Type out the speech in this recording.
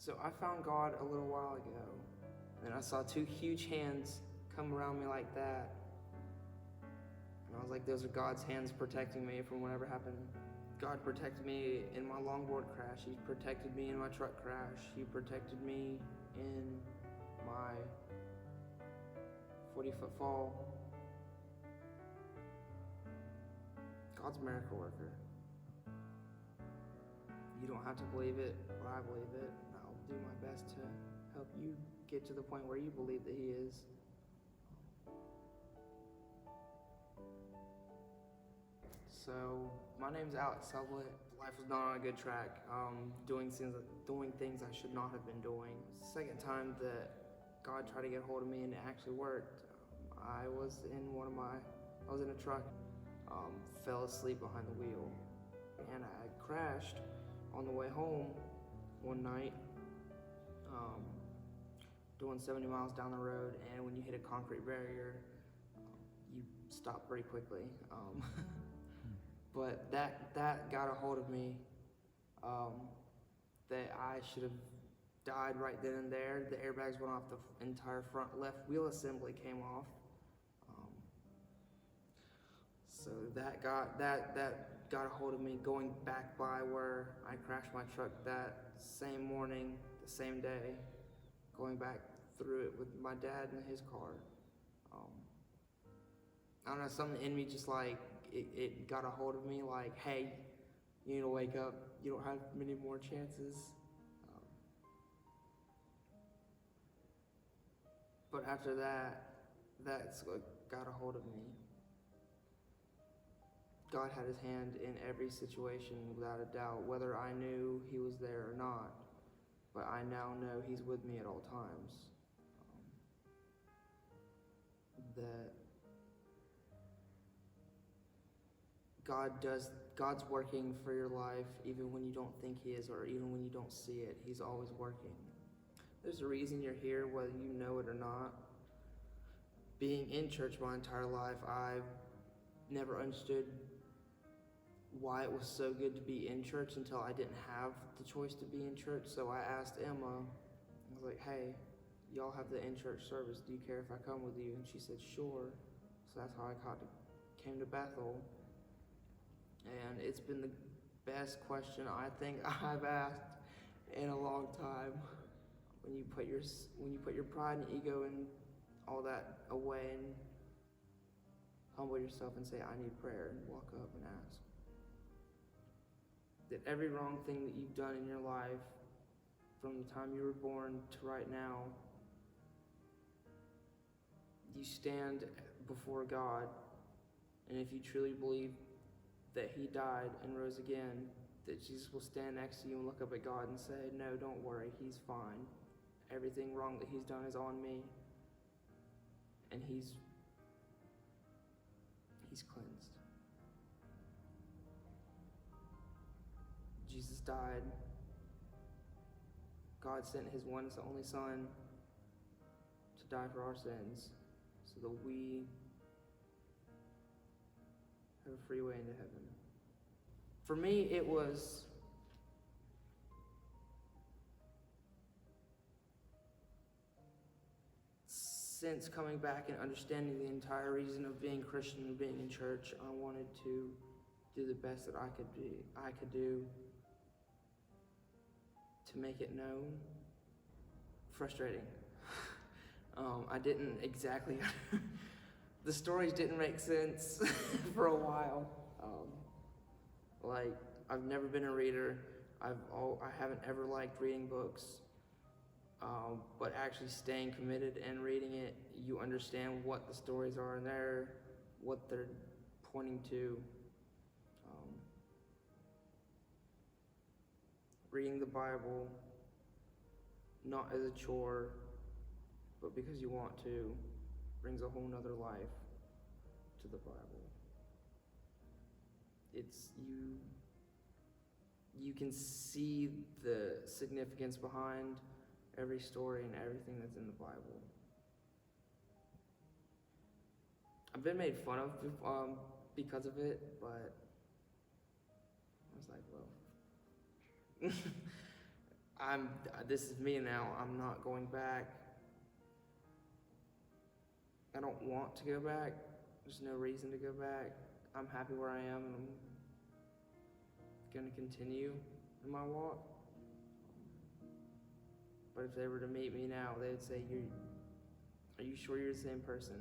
So I found God a little while ago, and I saw two huge hands come around me like that. And I was like, those are God's hands protecting me from whatever happened. God protected me in my longboard crash. He protected me in my truck crash. He protected me in my 40-foot fall. God's a miracle worker. You don't have to believe it, but I believe it. I'll do my best to help you get to the point where you believe that He is. So, my name's Alex Sublett. Life was not on a good track. Doing things I should not have been doing. Second time that God tried to get a hold of me and it actually worked. I was in a truck, fell asleep behind the wheel, and I crashed on the way home one night, doing 70 miles down the road, and when you hit a concrete barrier, you stop pretty quickly. But that got a hold of me, that I should have died right then and there. The airbags went off, the entire front left wheel assembly came off. So that got a hold of me going back by where I crashed my truck that same morning, the same day, going back through it with my dad in his car. I don't know, something in me just like, it got a hold of me like, hey, you need to wake up. You don't have many more chances. But after that's what got a hold of me. God had His hand in every situation without a doubt, whether I knew He was there or not. But I now know He's with me at all times. That God's working for your life even when you don't think He is, or even when you don't see it. He's always working. There's a reason you're here, whether you know it or not. Being in church my entire life, I've never understood why it was so good to be in church until I didn't have the choice to be in church. So I asked Emma, I was like, hey, y'all have the in-church service. Do you care if I come with you? And she said, sure. So that's how I came to Bethel. And it's been the best question I think I've asked in a long time. When you put your pride and ego and all that away and humble yourself and say, I need prayer, and walk up and ask. That every wrong thing that you've done in your life, from the time you were born to right now, you stand before God, and if you truly believe that He died and rose again, that Jesus will stand next to you and look up at God and say, no, don't worry, He's fine. Everything wrong that He's done is on me, and He's cleansed. Jesus died. God sent His one and only Son to die for our sins so that we have a free way into heaven. For me, it was since coming back and understanding the entire reason of being Christian and being in church, I wanted to do the best that I could do to make it known. Frustrating. I didn't exactly, the stories didn't make sense for a while. Like, I've never been a reader. I haven't ever liked reading books. But actually staying committed and reading it, you understand what the stories are in there, what they're pointing to. Reading the Bible, not as a chore, but because you want to, brings a whole nother life to the Bible. It's you can see the significance behind every story and everything that's in the Bible. I've been made fun of because of it, but I was like, well, This is me now. I'm not going back. I don't want to go back. There's no reason to go back. I'm happy where I am, and I'm going to continue in my walk. But if they were to meet me now, they would say, "Are you sure you're the same person?"